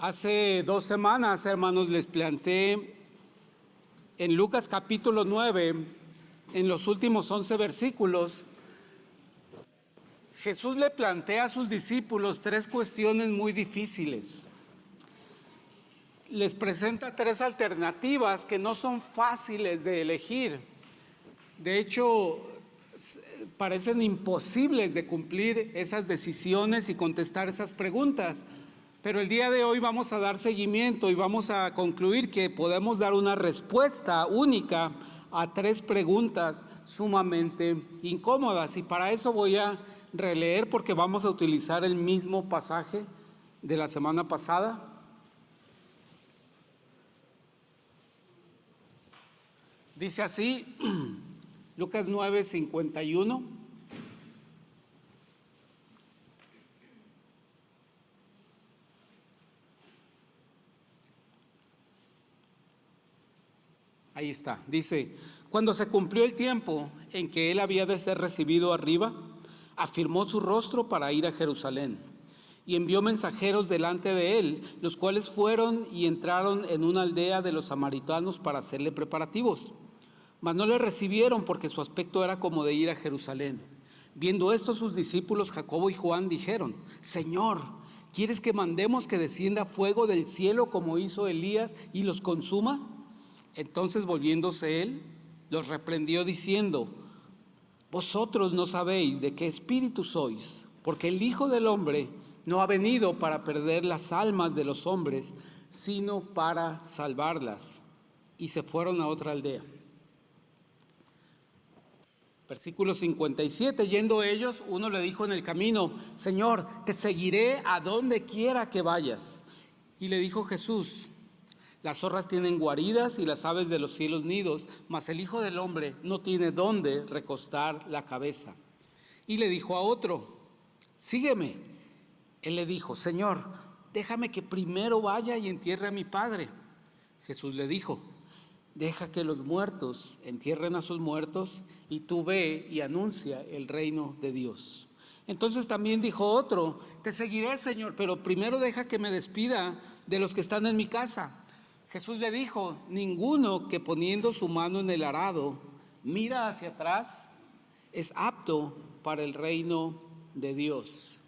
Hace 2 semanas, hermanos, les planteé en Lucas capítulo 9, en los últimos 11 versículos, Jesús le plantea a sus discípulos 3 cuestiones muy difíciles. Les presenta 3 alternativas que no son fáciles de elegir. De hecho, parecen imposibles de cumplir esas decisiones y contestar esas preguntas. Pero el día de hoy vamos a dar seguimiento y vamos a concluir que podemos dar una respuesta única a 3 preguntas sumamente incómodas. Y para eso voy a releer, porque vamos a utilizar el mismo pasaje de la semana pasada. Dice así, Lucas 9:51. Ahí está, dice: cuando se cumplió el tiempo en que él había de ser recibido arriba, afirmó su rostro para ir a Jerusalén, y envió mensajeros delante de él, los cuales fueron y entraron en una aldea de los samaritanos para hacerle preparativos. Mas no le recibieron, porque su aspecto era como de ir a Jerusalén. Viendo esto, sus discípulos Jacobo y Juan dijeron: Señor, ¿quieres que mandemos que descienda fuego del cielo como hizo Elías y los consuma? Entonces, volviéndose él, los reprendió diciendo: vosotros no sabéis de qué espíritu sois, porque el Hijo del Hombre no ha venido para perder las almas de los hombres, sino para salvarlas. Y se fueron a otra aldea. Versículo 57, yendo ellos, uno le dijo en el camino: Señor, te seguiré a donde quiera que vayas. Y le dijo Jesús: las zorras tienen guaridas y las aves de los cielos nidos, mas el Hijo del Hombre no tiene dónde recostar la cabeza. Y le dijo a otro: sígueme. Él le dijo: Señor, déjame que primero vaya y entierre a mi padre. Jesús le dijo: deja que los muertos entierren a sus muertos, y tú ve y anuncia el reino de Dios. Entonces también dijo otro: te seguiré, Señor, pero primero deja que me despida de los que están en mi casa. Jesús le dijo: ninguno que poniendo su mano en el arado mira hacia atrás es apto para el reino de Dios.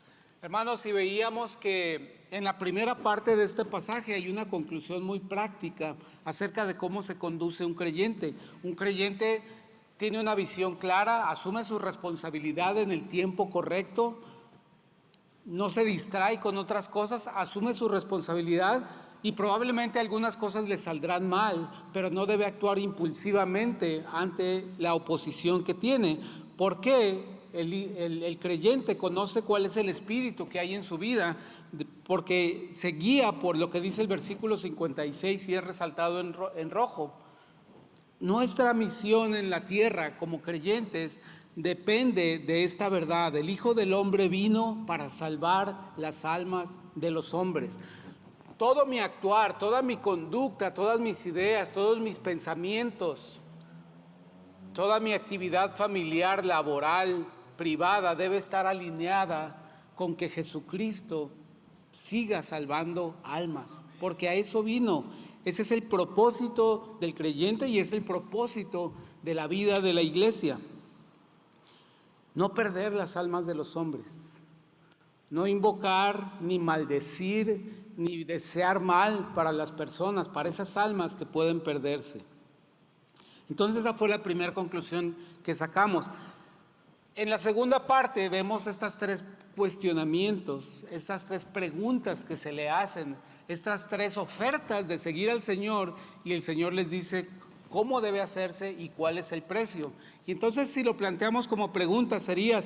Hermanos, si veíamos que en la primera parte de este pasaje hay una conclusión muy práctica acerca de cómo se conduce un creyente. Un creyente tiene una visión clara, asume su responsabilidad en el tiempo correcto, no se distrae con otras cosas, asume su responsabilidad. Y probablemente algunas cosas le saldrán mal, pero no debe actuar impulsivamente ante la oposición que tiene. ¿Por qué? El creyente conoce cuál es el espíritu que hay en su vida, porque se guía por lo que dice el versículo 56 y es resaltado en rojo. Nuestra misión en la tierra como creyentes depende de esta verdad. El Hijo del Hombre vino para salvar las almas de los hombres. Todo mi actuar, toda mi conducta, todas mis ideas, todos mis pensamientos, toda mi actividad familiar, laboral, privada, debe estar alineada con que Jesucristo siga salvando almas, porque a eso vino. Ese es el propósito del creyente y es el propósito de la vida de la iglesia. No perder las almas de los hombres, no invocar ni maldecir ni desear mal para las personas, para esas almas que pueden perderse. Entonces esa fue la primera conclusión que sacamos. En la segunda parte vemos estas 3 cuestionamientos, estas 3 preguntas que se le hacen, estas 3 ofertas de seguir al Señor, y el Señor les dice cómo debe hacerse y cuál es el precio. Y entonces, si lo planteamos como pregunta, sería: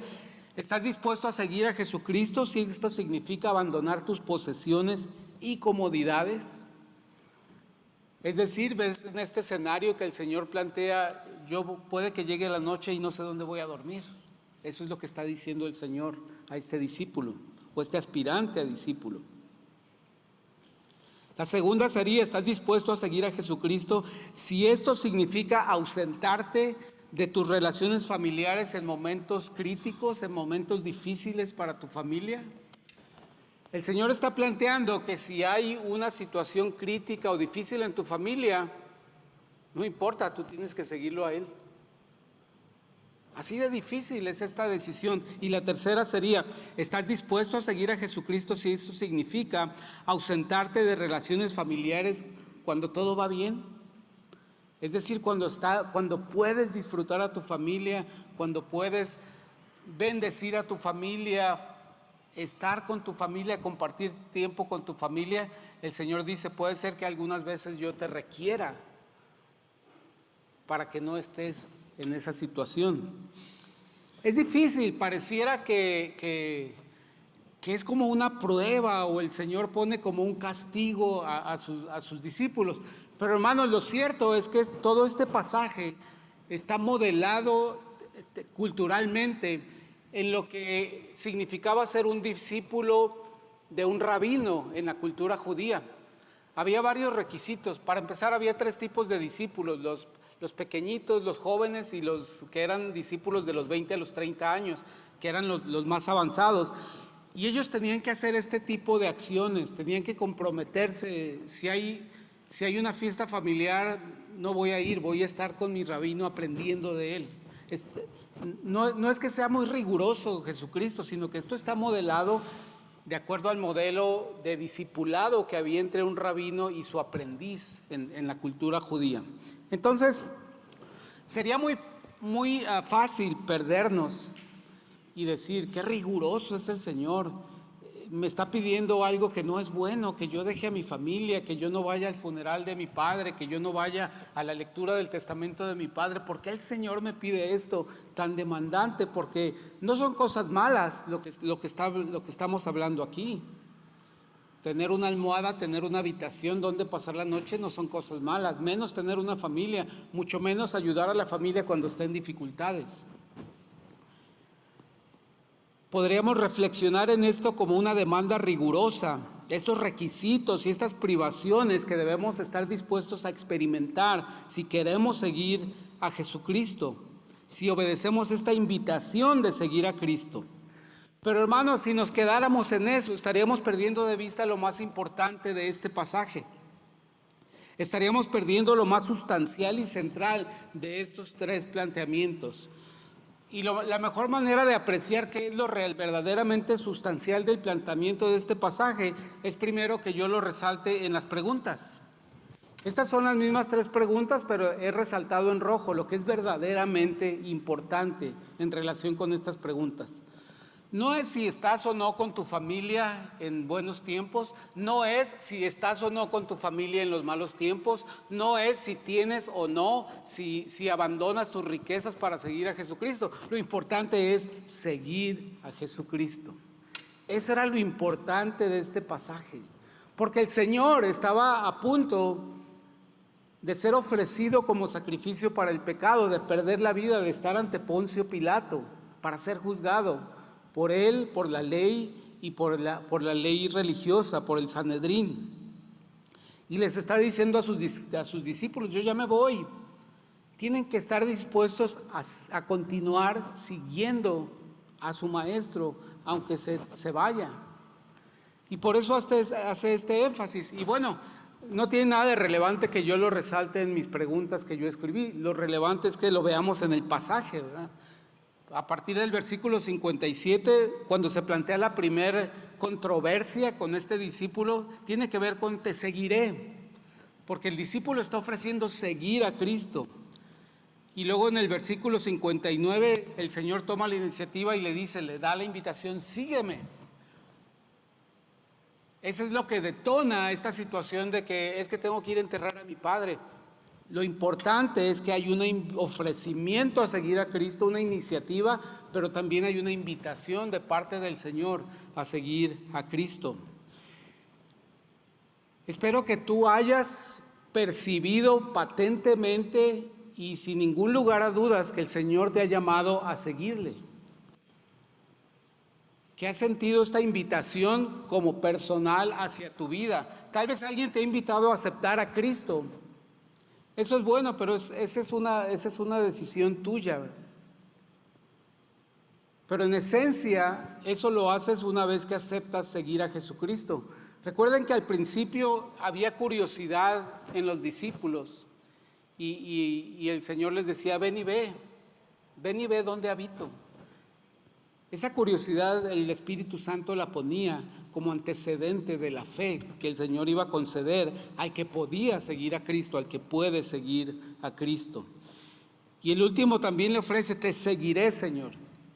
¿estás dispuesto a seguir a Jesucristo si esto significa abandonar tus posesiones y comodidades? Es decir, ves en este escenario que el Señor plantea: puede que llegue la noche y no sé dónde voy a dormir. Eso es lo que está diciendo el Señor a este discípulo o este aspirante a discípulo. La segunda sería: ¿estás dispuesto a seguir a Jesucristo si esto significa ausentarte de tus relaciones familiares en momentos críticos, en momentos difíciles para tu familia? El Señor está planteando que si hay una situación crítica o difícil en tu familia, no importa, tú tienes que seguirlo a Él. Así de difícil es esta decisión. Y la tercera sería, ¿estás dispuesto a seguir a Jesucristo si eso significa ausentarte de relaciones familiares cuando todo va bien? Es decir, cuando puedes disfrutar a tu familia, cuando puedes bendecir a tu familia, estar con tu familia, compartir tiempo con tu familia. El Señor dice, puede ser que algunas veces yo te requiera para que no estés en esa situación. Es difícil, pareciera que es como una prueba o el Señor pone como un castigo a sus discípulos. Pero hermanos, lo cierto es que todo este pasaje está modelado culturalmente en lo que significaba ser un discípulo de un rabino en la cultura judía. Había varios requisitos. Para empezar, había 3 tipos de discípulos: los pequeñitos, los jóvenes y los que eran discípulos de los 20 a los 30 años, que eran los más avanzados. Y ellos tenían que hacer este tipo de acciones, tenían que comprometerse. Si hay una fiesta familiar, no voy a ir, voy a estar con mi rabino aprendiendo de él. No es que sea muy riguroso Jesucristo, sino que esto está modelado de acuerdo al modelo de discipulado que había entre un rabino y su aprendiz en la cultura judía. Entonces, sería muy fácil perdernos y decir, qué riguroso es el Señor, me está pidiendo algo que no es bueno, que yo deje a mi familia, que yo no vaya al funeral de mi padre, que yo no vaya a la lectura del testamento de mi padre. ¿Por qué el Señor me pide esto tan demandante? Porque no son cosas malas lo que estamos hablando aquí. Tener una almohada, tener una habitación donde pasar la noche no son cosas malas, menos tener una familia, mucho menos ayudar a la familia cuando está en dificultades. Podríamos reflexionar en esto como una demanda rigurosa, estos requisitos y estas privaciones que debemos estar dispuestos a experimentar si queremos seguir a Jesucristo, si obedecemos esta invitación de seguir a Cristo. Pero hermanos, si nos quedáramos en eso, estaríamos perdiendo de vista lo más importante de este pasaje. Estaríamos perdiendo lo más sustancial y central de estos 3 planteamientos. Y la mejor manera de apreciar qué es lo verdaderamente sustancial del planteamiento de este pasaje es primero que yo lo resalte en las preguntas. Estas son las mismas 3 preguntas, pero he resaltado en rojo lo que es verdaderamente importante en relación con estas preguntas. No es si estás o no con tu familia en buenos tiempos, no es si estás o no con tu familia en los malos tiempos, no es si tienes o no, si abandonas tus riquezas para seguir a Jesucristo. Lo importante es seguir a Jesucristo. Eso era lo importante de este pasaje, porque el Señor estaba a punto de ser ofrecido como sacrificio para el pecado, de perder la vida, de estar ante Poncio Pilato para ser juzgado por él, por la ley y por la ley religiosa, por el Sanedrín. Y les está diciendo a sus discípulos, yo ya me voy. Tienen que estar dispuestos a continuar siguiendo a su maestro, aunque se vaya. Y por eso hace este énfasis. Y bueno, no tiene nada de relevante que yo lo resalte en mis preguntas que yo escribí. Lo relevante es que lo veamos en el pasaje, ¿verdad? A partir del versículo 57, cuando se plantea la primera controversia con este discípulo, tiene que ver con te seguiré, porque el discípulo está ofreciendo seguir a Cristo. Y luego en el versículo 59, el Señor toma la iniciativa y le da la invitación, sígueme. Eso es lo que detona esta situación de que es que tengo que ir a enterrar a mi padre. Lo importante es que hay un ofrecimiento a seguir a Cristo, una iniciativa, pero también hay una invitación de parte del Señor a seguir a Cristo. Espero que tú hayas percibido patentemente y sin ningún lugar a dudas que el Señor te ha llamado a seguirle. Que has sentido esta invitación como personal hacia tu vida. Tal vez alguien te ha invitado a aceptar a Cristo. Eso es bueno, pero esa es una decisión tuya. Pero en esencia, eso lo haces una vez que aceptas seguir a Jesucristo. Recuerden que al principio había curiosidad en los discípulos y el Señor les decía, ven y ve dónde habito. Esa curiosidad el Espíritu Santo la ponía como antecedente de la fe que el Señor iba a conceder al que podía seguir a Cristo, al que puede seguir a Cristo. Y el último también le ofrece, te seguiré, Señor.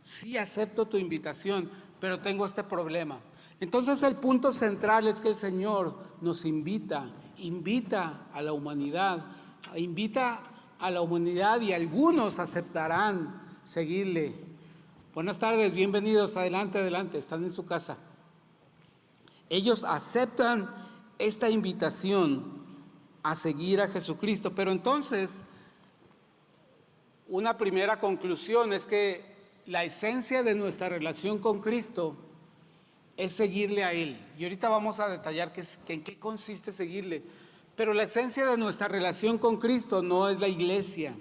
Sí, acepto tu invitación, pero tengo este problema. Entonces el punto central es que el Señor nos invita a la humanidad, y algunos aceptarán seguirle. Buenas tardes, bienvenidos, adelante, están en su casa. Ellos aceptan esta invitación a seguir a Jesucristo, pero entonces una primera conclusión es que la esencia de nuestra relación con Cristo es seguirle a Él. Y ahorita vamos a detallar en qué consiste seguirle. Pero la esencia de nuestra relación con Cristo no es la iglesia,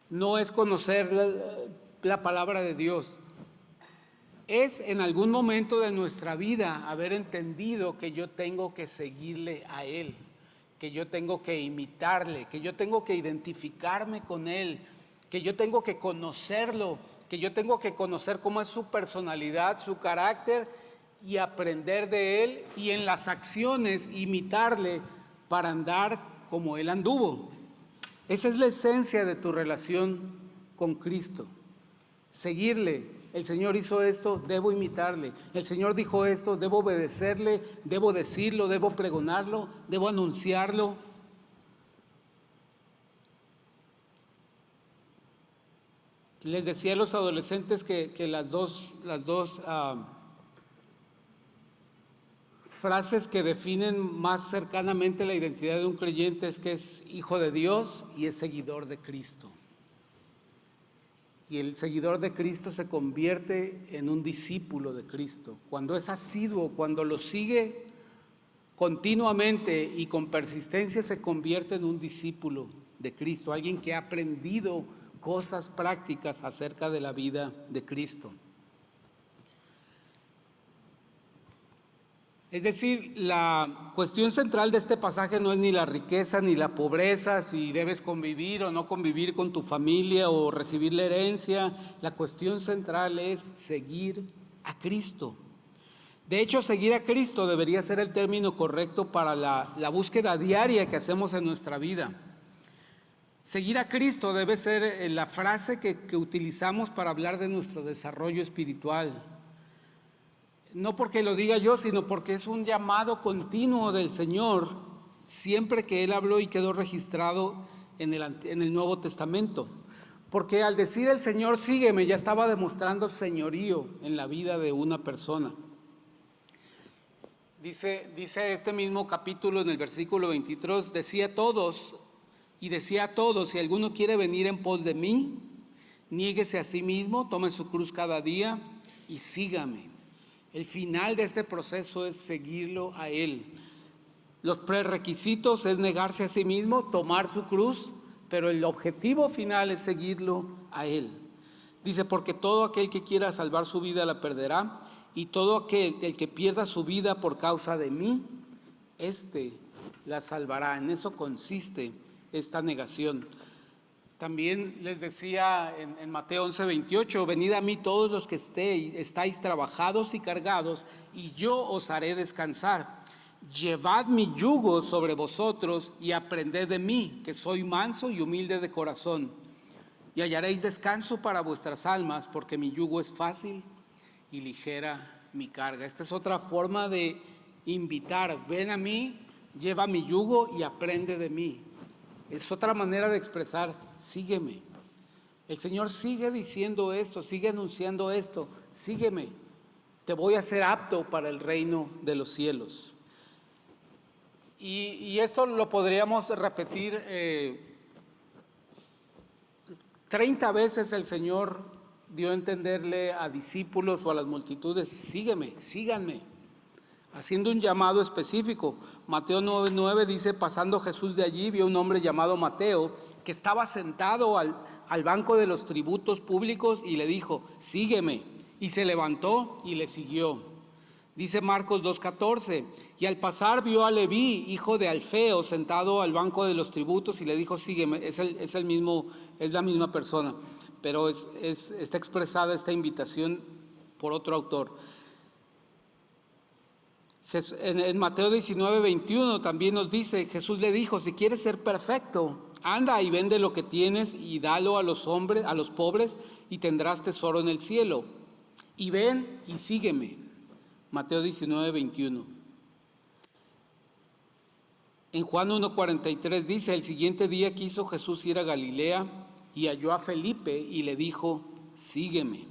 no es conocer la palabra de Dios. Es en algún momento de nuestra vida haber entendido que yo tengo que seguirle a Él, que yo tengo que imitarle, que yo tengo que identificarme con Él, que yo tengo que conocerlo, que yo tengo que conocer cómo es su personalidad, su carácter y aprender de Él y en las acciones imitarle para andar como Él anduvo. Esa es la esencia de tu relación con Cristo. Seguirle. El Señor hizo esto, debo imitarle. El Señor dijo esto, debo obedecerle, debo decirlo, debo pregonarlo, debo anunciarlo. Les decía a los adolescentes que las dos frases que definen más cercanamente la identidad de un creyente es que es hijo de Dios y es seguidor de Cristo. Y el seguidor de Cristo se convierte en un discípulo de Cristo. Cuando es asiduo, cuando lo sigue continuamente y con persistencia, se convierte en un discípulo de Cristo, alguien que ha aprendido cosas prácticas acerca de la vida de Cristo. Es decir, la cuestión central de este pasaje no es ni la riqueza ni la pobreza, si debes convivir o no convivir con tu familia o recibir la herencia. La cuestión central es seguir a Cristo. De hecho, seguir a Cristo debería ser el término correcto para la búsqueda diaria que hacemos en nuestra vida. Seguir a Cristo debe ser la frase que utilizamos para hablar de nuestro desarrollo espiritual. No porque lo diga yo, sino porque es un llamado continuo del Señor, siempre que Él habló y quedó registrado en el Nuevo Testamento. Porque al decir el Señor, sígueme, ya estaba demostrando señorío en la vida de una persona. Dice este mismo capítulo en el versículo 23, decía a todos, si alguno quiere venir en pos de mí, niéguese a sí mismo, tome su cruz cada día y sígame. El final de este proceso es seguirlo a Él. Los prerequisitos es negarse a sí mismo, tomar su cruz, pero el objetivo final es seguirlo a Él. Dice, porque todo aquel que quiera salvar su vida la perderá, y todo aquel el que pierda su vida por causa de mí, la salvará. En eso consiste esta negación. También les decía en Mateo 11:28, venid a mí todos los que estáis trabajados y cargados, y yo os haré descansar. Llevad mi yugo sobre vosotros y aprended de mí, que soy manso y humilde de corazón, y hallaréis descanso para vuestras almas, porque mi yugo es fácil y ligera mi carga. Esta es otra forma de invitar, ven a mí, lleva mi yugo y aprende de mí. Es otra manera de expresar, sígueme. El Señor sigue diciendo esto, sigue anunciando esto, sígueme. Te voy a hacer apto para el reino de los cielos. Y esto lo podríamos repetir 30 veces. El Señor dio a entenderle a discípulos o a las multitudes, sígueme, síganme, haciendo un llamado específico. Mateo 9:9 dice, pasando Jesús de allí, vio un hombre llamado Mateo, que estaba sentado al banco de los tributos públicos y le dijo, sígueme. Y se levantó y le siguió. Dice Marcos 2:14, y al pasar vio a Leví, hijo de Alfeo, sentado al banco de los tributos y le dijo, sígueme. Es la misma persona, pero está expresada esta invitación por otro autor. En Mateo 19:21 también nos dice, Jesús le dijo, si quieres ser perfecto, anda y vende lo que tienes y dalo a los hombres, a los pobres, y tendrás tesoro en el cielo. Y ven y sígueme. Mateo 19:21. En Juan 1:43 dice, el siguiente día quiso Jesús ir a Galilea y halló a Felipe y le dijo, sígueme.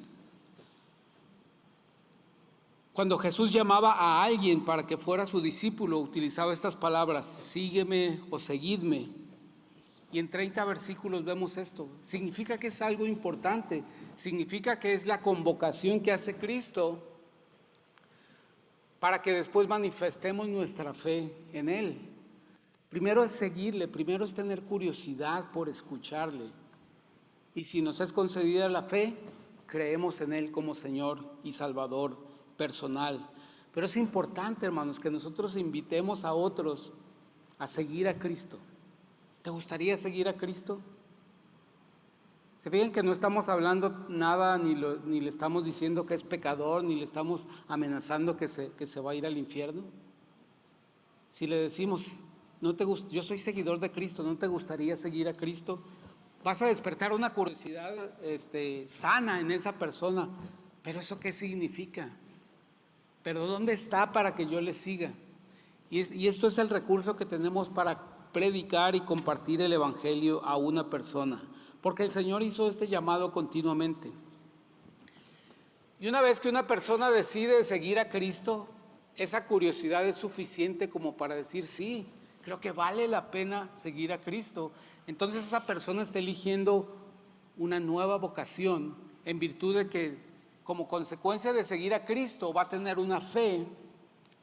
Cuando Jesús llamaba a alguien para que fuera su discípulo, utilizaba estas palabras, sígueme o seguidme. Y en 30 versículos vemos esto. Significa que es algo importante, significa que es la convocación que hace Cristo para que después manifestemos nuestra fe en Él. Primero es seguirle, primero es tener curiosidad por escucharle. Y si nos es concedida la fe, creemos en Él como Señor y Salvador personal. Pero es importante, hermanos, que nosotros invitemos a otros a seguir a Cristo. ¿Te gustaría seguir a Cristo? ¿Se fijan que no estamos hablando nada, ni le estamos diciendo que es pecador, ni le estamos amenazando que se va a ir al infierno? Si le decimos, yo soy seguidor de Cristo, ¿no te gustaría seguir a Cristo? Vas a despertar una curiosidad sana en esa persona. ¿Pero eso qué significa? ¿Pero dónde está para que yo le siga? Y esto es el recurso que tenemos para predicar y compartir el evangelio a una persona, porque el Señor hizo este llamado continuamente. Y una vez que una persona decide seguir a Cristo, esa curiosidad es suficiente como para decir, sí, creo que vale la pena seguir a Cristo. Entonces esa persona está eligiendo una nueva vocación en virtud de que como consecuencia de seguir a Cristo va a tener una fe,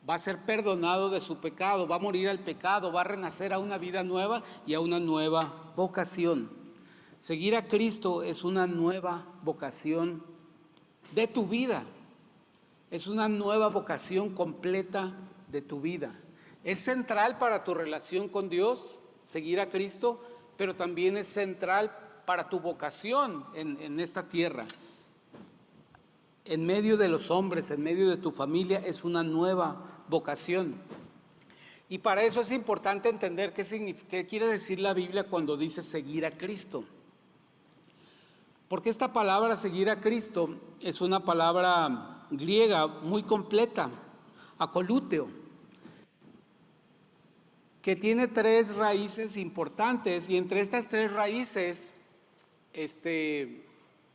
va a ser perdonado de su pecado, va a morir al pecado, va a renacer a una vida nueva y a una nueva vocación. Seguir a Cristo es una nueva vocación de tu vida, es una nueva vocación completa de tu vida. Es central para tu relación con Dios, seguir a Cristo, pero también es central para tu vocación en esta tierra. En medio de los hombres, en medio de tu familia, es una nueva vocación. Y para eso es importante entender qué quiere decir la Biblia cuando dice seguir a Cristo. Porque esta palabra seguir a Cristo es una palabra griega muy completa, akoluteo, que tiene 3 raíces importantes, y entre estas 3 raíces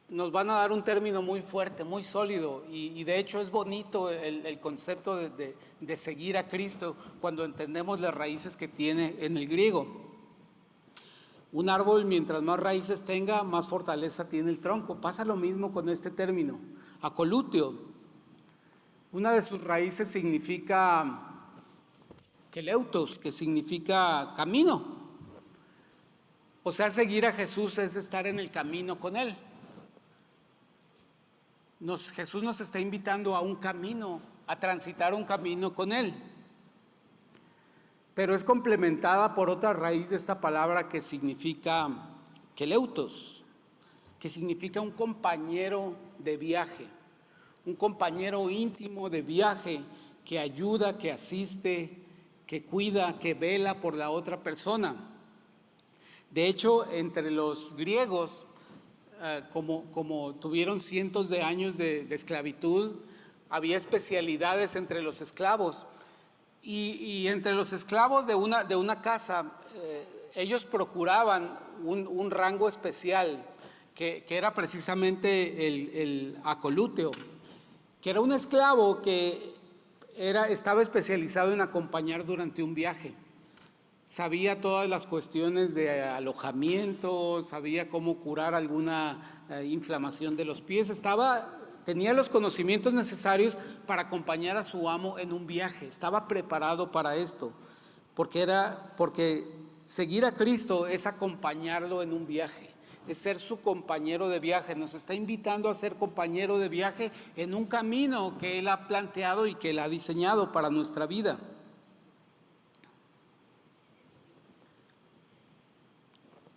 nos van a dar un término muy fuerte, muy sólido, y de hecho es bonito el concepto de seguir a Cristo cuando entendemos las raíces que tiene en el griego. Un árbol, mientras más raíces tenga, más fortaleza tiene el tronco. Pasa lo mismo con este término, akoluteo. Una de sus raíces significa keleutos, que significa camino. O sea, seguir a Jesús es estar en el camino con Él. Jesús nos está invitando a un camino, a transitar un camino con Él. Pero es complementada por otra raíz de esta palabra que significa keleutos, que significa un compañero de viaje, un compañero íntimo de viaje que ayuda, que asiste, que cuida, que vela por la otra persona. De hecho, entre los griegos, como tuvieron cientos de años de esclavitud, había especialidades entre los esclavos. Y entre los esclavos de una casa, ellos procuraban un rango especial, que era precisamente el akoluteo, que era un esclavo que estaba especializado en acompañar durante un viaje. Sabía todas las cuestiones de alojamiento, sabía cómo curar alguna inflamación de los pies, tenía los conocimientos necesarios para acompañar a su amo en un viaje, estaba preparado para esto, porque seguir a Cristo es acompañarlo en un viaje, es ser su compañero de viaje. Nos está invitando a ser compañero de viaje en un camino que Él ha planteado y que Él ha diseñado para nuestra vida.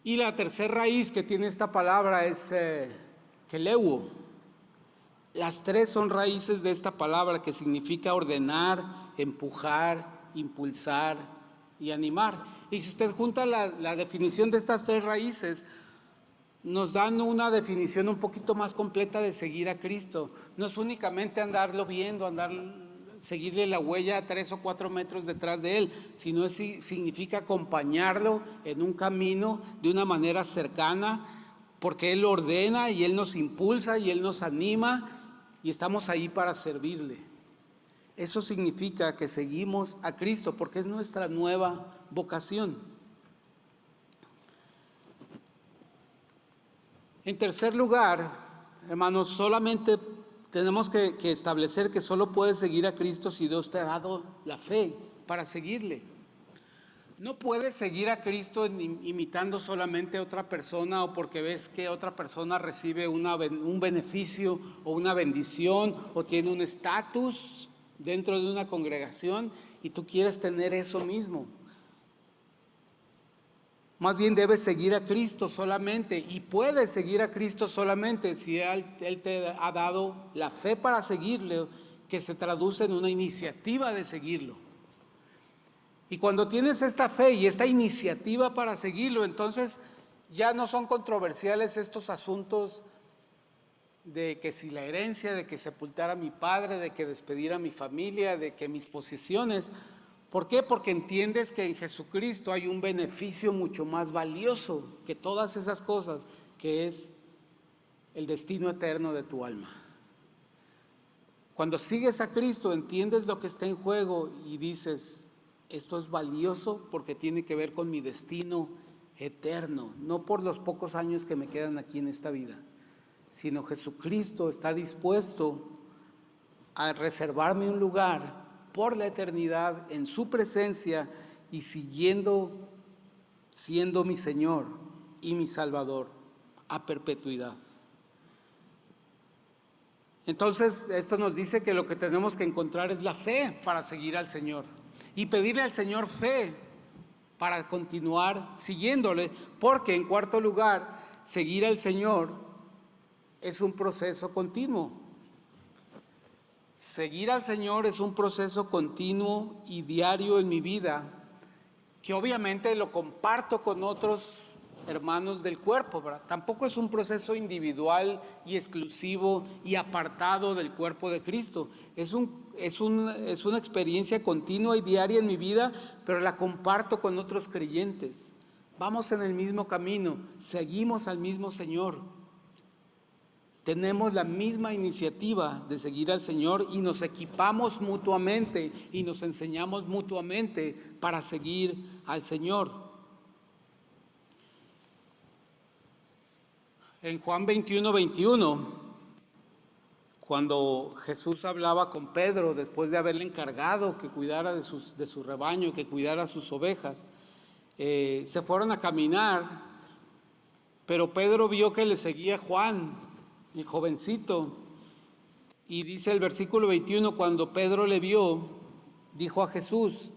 Y la tercera raíz que tiene esta palabra es keleuo. Las tres son raíces de esta palabra que significa ordenar, empujar, impulsar y animar. Y si usted junta la definición de estas tres raíces, nos dan una definición un poquito más completa de seguir a Cristo. No es únicamente andarlo viendo, seguirle la huella a 3 o 4 metros detrás de Él, sino significa acompañarlo en un camino de una manera cercana, porque Él ordena y Él nos impulsa y Él nos anima y estamos ahí para servirle. Eso significa que seguimos a Cristo, porque es nuestra nueva vocación. En tercer lugar, hermanos, solamente tenemos que establecer que solo puedes seguir a Cristo si Dios te ha dado la fe para seguirle. No puedes seguir a Cristo imitando solamente a otra persona o porque ves que otra persona recibe un beneficio o una bendición o tiene un estatus dentro de una congregación y tú quieres tener eso mismo. Más bien debes seguir a Cristo solamente y puedes seguir a Cristo solamente si Él te ha dado la fe para seguirle, que se traduce en una iniciativa de seguirlo. Y cuando tienes esta fe y esta iniciativa para seguirlo, entonces ya no son controversiales estos asuntos de que si la herencia, de que sepultar a mi padre, de que despedir a mi familia, de que mis posesiones. ¿Por qué? Porque entiendes que en Jesucristo hay un beneficio mucho más valioso que todas esas cosas, que es el destino eterno de tu alma. Cuando sigues a Cristo, entiendes lo que está en juego y dices, esto es valioso porque tiene que ver con mi destino eterno, no por los pocos años que me quedan aquí en esta vida, sino Jesucristo está dispuesto a reservarme un lugar por la eternidad en su presencia y siendo mi Señor y mi Salvador a perpetuidad. Entonces, esto nos dice que lo que tenemos que encontrar es la fe para seguir al Señor y pedirle al Señor fe para continuar siguiéndole, porque en cuarto lugar, seguir al Señor es un proceso continuo. Seguir al Señor es un proceso continuo y diario en mi vida, que obviamente lo comparto con otros hermanos del cuerpo, ¿verdad? Tampoco es un proceso individual y exclusivo y apartado del cuerpo de Cristo. Es una experiencia continua y diaria en mi vida, pero la comparto con otros creyentes. Vamos en el mismo camino, seguimos al mismo Señor. Tenemos la misma iniciativa de seguir al Señor y nos equipamos mutuamente y nos enseñamos mutuamente para seguir al Señor. En Juan 21:21, cuando Jesús hablaba con Pedro después de haberle encargado que cuidara de su rebaño, que cuidara sus ovejas, se fueron a caminar, pero Pedro vio que le seguía Juan, el jovencito, y dice el versículo 21, cuando Pedro le vio, dijo a Jesús,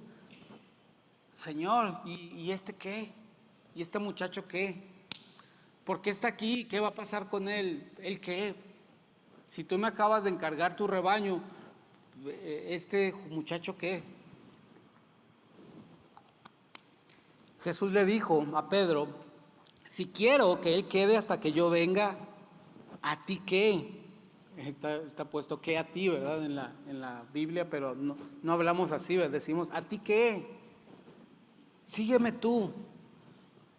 Señor, ¿y este qué? ¿Y este muchacho qué? ¿Por qué está aquí? ¿Qué va a pasar con él? ¿Él qué? Si tú me acabas de encargar tu rebaño, ¿este muchacho qué? Jesús le dijo a Pedro, si quiero que él quede hasta que yo venga, ¿a ti qué? Está puesto ¿qué a ti?, ¿verdad? En la Biblia, pero no hablamos así, ¿verdad? Decimos ¿a ti qué? Sígueme tú.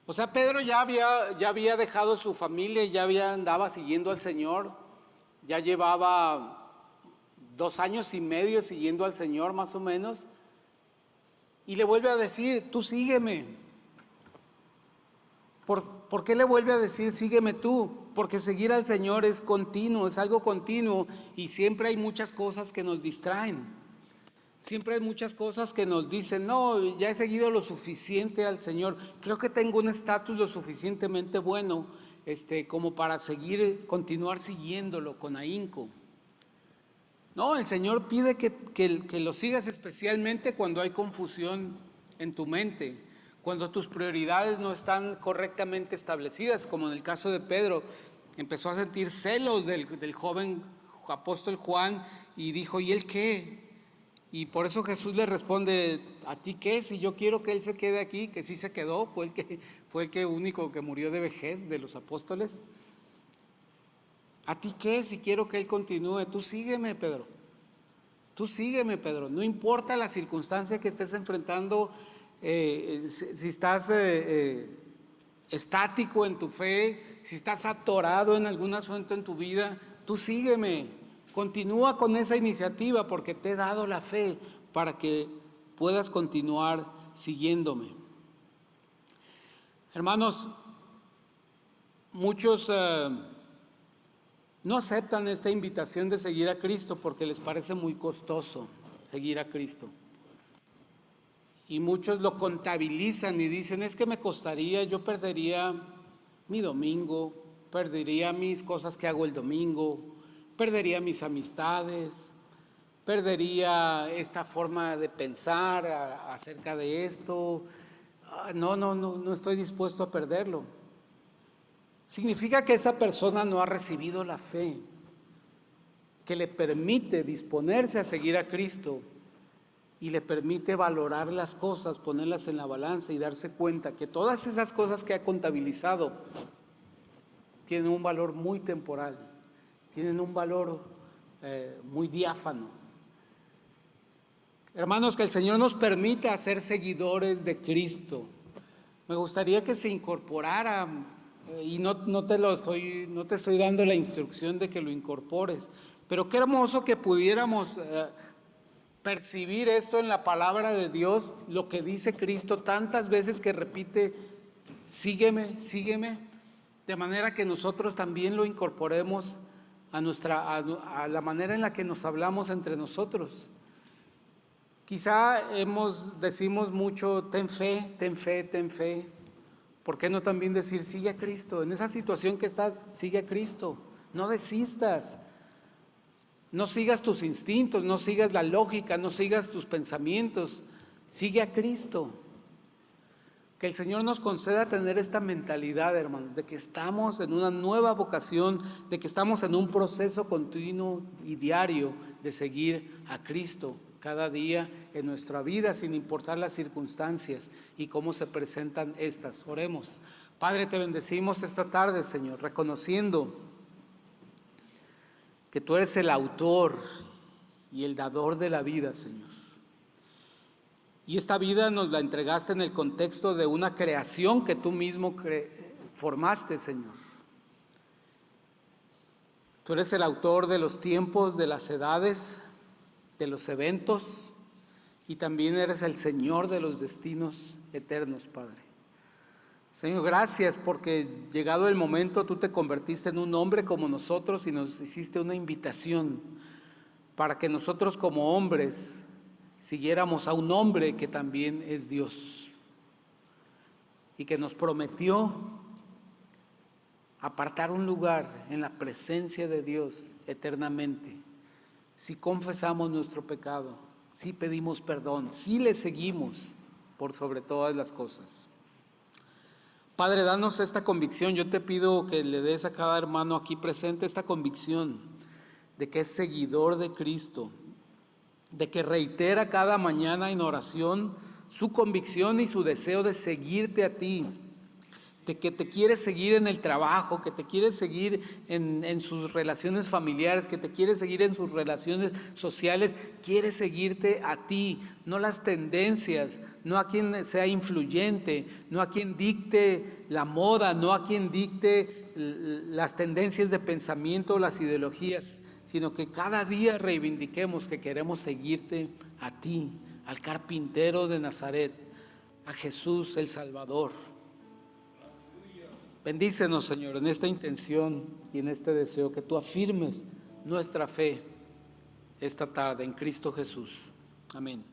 O sea, Pedro ya había dejado su familia, andaba siguiendo al Señor, ya llevaba 2 años y medio siguiendo al Señor más o menos, y le vuelve a decir, tú sígueme. ¿Por qué le vuelve a decir sígueme tú? Porque seguir al Señor es continuo, es algo continuo y siempre hay muchas cosas que nos distraen. Siempre hay muchas cosas que nos dicen, no, ya he seguido lo suficiente al Señor, creo que tengo un estatus lo suficientemente bueno como para continuar siguiéndolo con ahínco. No, el Señor pide que lo sigas especialmente cuando hay confusión en tu mente, cuando tus prioridades no están correctamente establecidas, como en el caso de Pedro. Empezó a sentir celos del joven apóstol Juan y dijo, ¿y él qué? Y por eso Jesús le responde, ¿a ti qué? Si yo quiero que él se quede aquí, que sí se quedó, fue el único que murió de vejez de los apóstoles. ¿A ti qué? Si quiero que él continúe, tú sígueme, Pedro. Tú sígueme, Pedro. No importa la circunstancia que estés enfrentando, si estás estático en tu fe, si estás atorado en algún asunto en tu vida, tú sígueme. Continúa con esa iniciativa porque te he dado la fe para que puedas continuar siguiéndome. Hermanos, muchos no aceptan esta invitación de seguir a Cristo porque les parece muy costoso seguir a Cristo. Y muchos lo contabilizan y dicen, es que me costaría, yo perdería mi domingo, perdería mis cosas que hago el domingo, perdería mis amistades, perdería esta forma de pensar acerca de esto. No estoy dispuesto a perderlo. Significa que esa persona no ha recibido la fe que le permite disponerse a seguir a Cristo y le permite valorar las cosas, ponerlas en la balanza y darse cuenta que todas esas cosas que ha contabilizado tienen un valor muy temporal, tienen un valor muy diáfano. Hermanos, que el Señor nos permita ser seguidores de Cristo. Me gustaría que se incorporara, y no te estoy dando la instrucción de que lo incorpores, pero qué hermoso que pudiéramos percibir esto en la palabra de Dios, lo que dice Cristo tantas veces que repite, sígueme, sígueme, de manera que nosotros también lo incorporemos a la manera en la que nos hablamos entre nosotros. Quizá decimos mucho, ten fe, ten fe, ten fe. ¿Por qué no también decir, sigue a Cristo? En esa situación que estás, sigue a Cristo. No desistas. No sigas tus instintos, no sigas la lógica, no sigas tus pensamientos. Sigue a Cristo. Que el Señor nos conceda tener esta mentalidad, hermanos, de que estamos en una nueva vocación, de que estamos en un proceso continuo y diario de seguir a Cristo cada día en nuestra vida, sin importar las circunstancias y cómo se presentan estas. Oremos. Padre, te bendecimos esta tarde, Señor, reconociendo que tú eres el autor y el dador de la vida, Señor. Y esta vida nos la entregaste en el contexto de una creación que tú mismo formaste, Señor. Tú eres el autor de los tiempos, de las edades, de los eventos, y también eres el Señor de los destinos eternos, Padre. Señor, gracias porque llegado el momento tú te convertiste en un hombre como nosotros y nos hiciste una invitación para que nosotros como hombres siguiéramos a un hombre que también es Dios y que nos prometió apartar un lugar en la presencia de Dios eternamente. Si confesamos nuestro pecado, si pedimos perdón, si le seguimos por sobre todas las cosas. Padre, danos esta convicción. Yo te pido que le des a cada hermano aquí presente esta convicción de que es seguidor de Cristo, de que reitera cada mañana en oración su convicción y su deseo de seguirte a ti, de que te quiere seguir en el trabajo, que te quiere seguir en sus relaciones familiares, que te quiere seguir en sus relaciones sociales, quiere seguirte a ti, no las tendencias, no a quien sea influyente, no a quien dicte la moda, no a quien dicte las tendencias de pensamiento o las ideologías, sino que cada día reivindiquemos que queremos seguirte a ti, al carpintero de Nazaret, a Jesús el Salvador. Bendícenos, Señor, en esta intención y en este deseo, que tú afirmes nuestra fe esta tarde en Cristo Jesús. Amén.